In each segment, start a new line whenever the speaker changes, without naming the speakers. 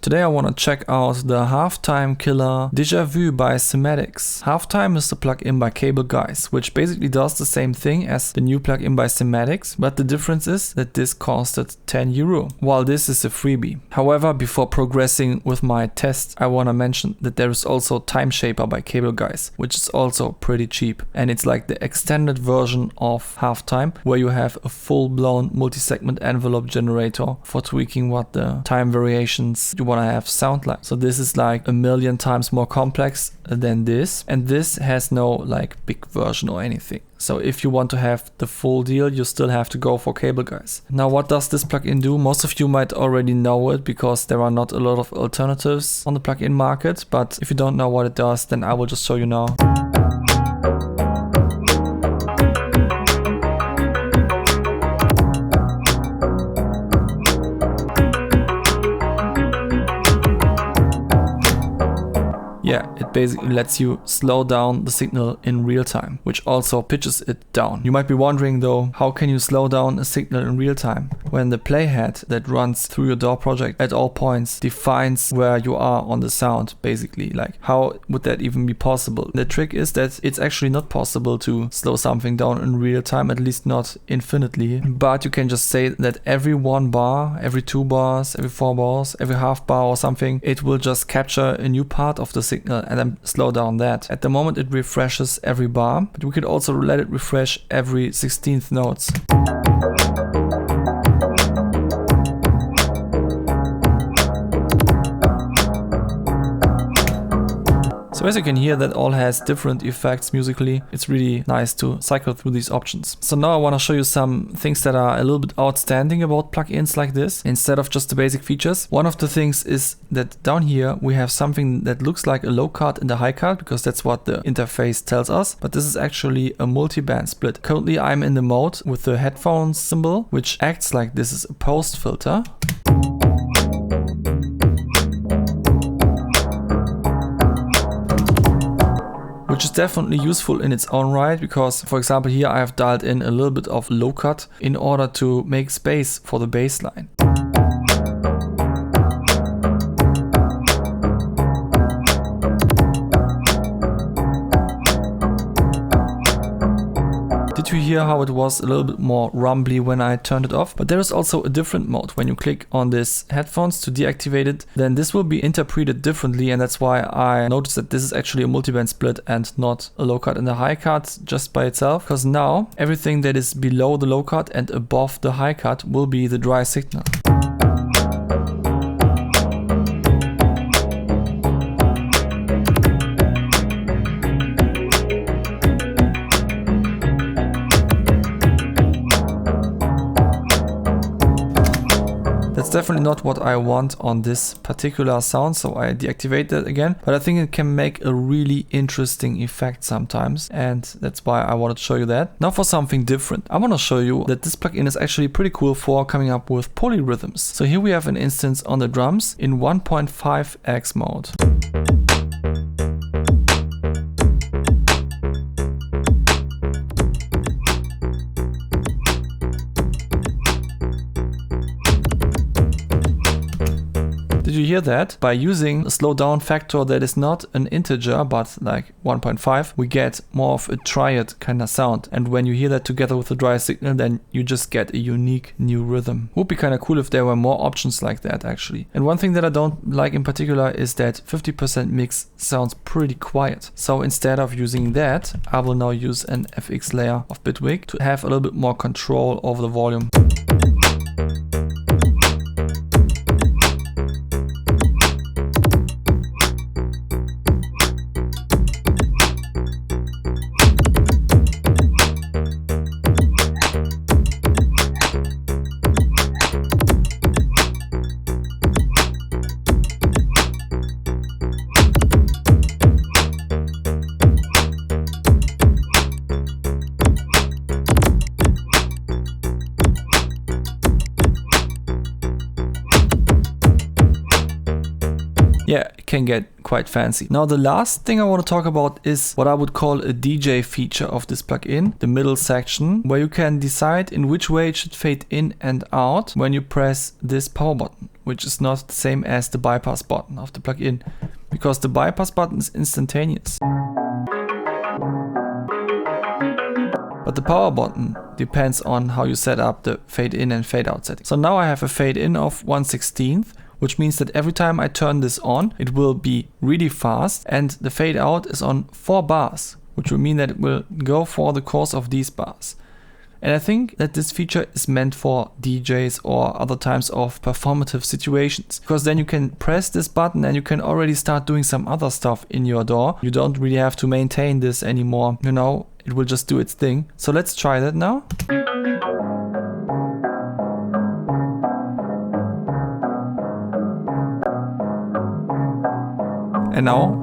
Today I want to check out the halftime killer Dejavu by Cymatics. Halftime is the plugin by Cable Guys, which basically does the same thing as the new plugin by Cymatics, but the difference is that this costed €10, while this is a freebie. However, before progressing with my test, I want to mention that there is also Timeshaper by Cable Guys, which is also pretty cheap, and it's like the extended version of Halftime, where you have a full-blown multi-segment envelope generator for tweaking what the time variations you want to have sound like. So this is like 1,000,000 times more complex than this, and this has no like big version or anything. So if you want to have the full deal, you still have to go for Cable Guys. Now, what does this plugin do? Most of you might already know it because there are not a lot of alternatives on the plugin market, but if you don't know what it does, then I will just show you now. Yeah, it basically lets you slow down the signal in real time, which also pitches it down. You might be wondering though, how can you slow down a signal in real time when the playhead that runs through your DAW project at all points defines where you are on the sound, basically? Like, how would that even be possible? The trick is that it's actually not possible to slow something down in real time, at least not infinitely, but you can just say that every 1 bar, every 2 bars, every 4 bars, every half bar or something, it will just capture a new part of the signal and then slow down that. At the moment it refreshes every bar, but we could also let it refresh every 16th notes. So as you can hear, that all has different effects musically. It's really nice to cycle through these options. So now I want to show you some things that are a little bit outstanding about plugins like this, instead of just the basic features. One of the things is that down here we have something that looks like a low cut and a high cut, because that's what the interface tells us. But this is actually a multi-band split. Currently I'm in the mode with the headphones symbol, which acts like this is a post filter. Which is definitely useful in its own right, because for example here I have dialed in a little bit of low cut in order to make space for the bass line. Did you hear how it was a little bit more rumbly when I turned it off? But there is also a different mode. When you click on this headphones to deactivate it, then this will be interpreted differently, and that's why I noticed that this is actually a multiband split and not a low cut and a high cut just by itself, because now everything that is below the low cut and above the high cut will be the dry signal. That's definitely not what I want on this particular sound, so I deactivate that again. But I think it can make a really interesting effect sometimes, and that's why I wanted to show you that. Now for something different. I want to show you that this plugin is actually pretty cool for coming up with polyrhythms. So here we have an instance on the drums in 1.5x mode. Did you hear that? By using a slowdown factor that is not an integer but like 1.5, we get more of a triad kind of sound. And when you hear that together with the dry signal, then you just get a unique new rhythm. Would be kind of cool if there were more options like that actually. And one thing that I don't like in particular is that 50% mix sounds pretty quiet. So instead of using that, I will now use an FX layer of Bitwig to have a little bit more control over the volume. yeah, it can get quite fancy. Now the last thing I want to talk about is what I would call a DJ feature of this plugin, the middle section, where you can decide in which way it should fade in and out when you press this power button, which is not the same as the bypass button of the plugin, because the bypass button is instantaneous. But the power button depends on how you set up the fade in and fade out setting. So now I have a fade in of 1/16, which means that every time I turn this on, it will be really fast, and the fade out is on 4 bars, which will mean that it will go for the course of these bars. And I think that this feature is meant for DJs or other types of performative situations, because then you can press this button and you can already start doing some other stuff in your DAW. You don't really have to maintain this anymore, you know, it will just do its thing. So let's try that now. And now.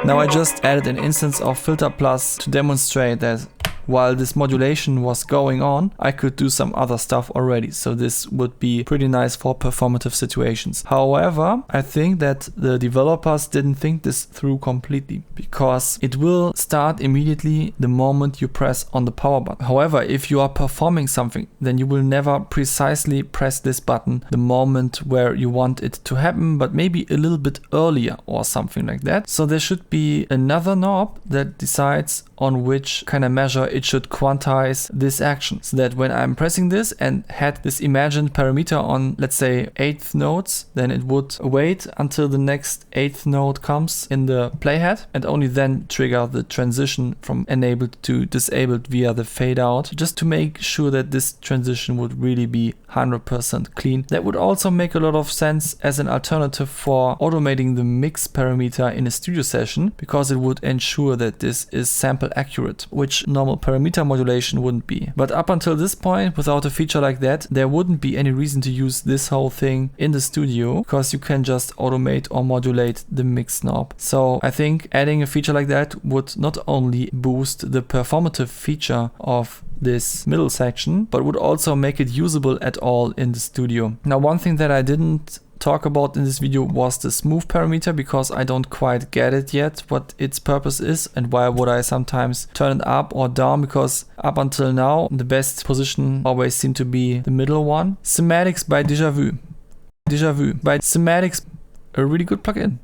Now I just added an instance of Filter Plus to demonstrate that while this modulation was going on, I could do some other stuff already. So this would be pretty nice for performative situations. However, I think that the developers didn't think this through completely, because it will start immediately the moment you press on the power button. However, if you are performing something, then you will never precisely press this button the moment where you want it to happen, but maybe a little bit earlier or something like that. So there should be another knob that decides on which kind of measure it should quantize this action, so that when I'm pressing this and had this imagined parameter on, let's say, 8th notes, then it would wait until the next 8th note comes in the playhead and only then trigger the transition from enabled to disabled via the fade out, just to make sure that this transition would really be 100% clean. That would also make a lot of sense as an alternative for automating the mix parameter in a studio session, because it would ensure that this is sample accurate, which normal parameter modulation wouldn't be. But up until this point, without a feature like that, there wouldn't be any reason to use this whole thing in the studio, because you can just automate or modulate the mix knob. So I think adding a feature like that would not only boost the performative feature of this middle section, but would also make it usable at all in the studio. Now, one thing that I didn't talk about in this video was the smooth parameter, because I don't quite get it yet what its purpose is and why would I sometimes turn it up or down, because up until now the best position always seemed to be the middle one. Cymatics by Dejavu. Dejavu by Cymatics, a really good plugin.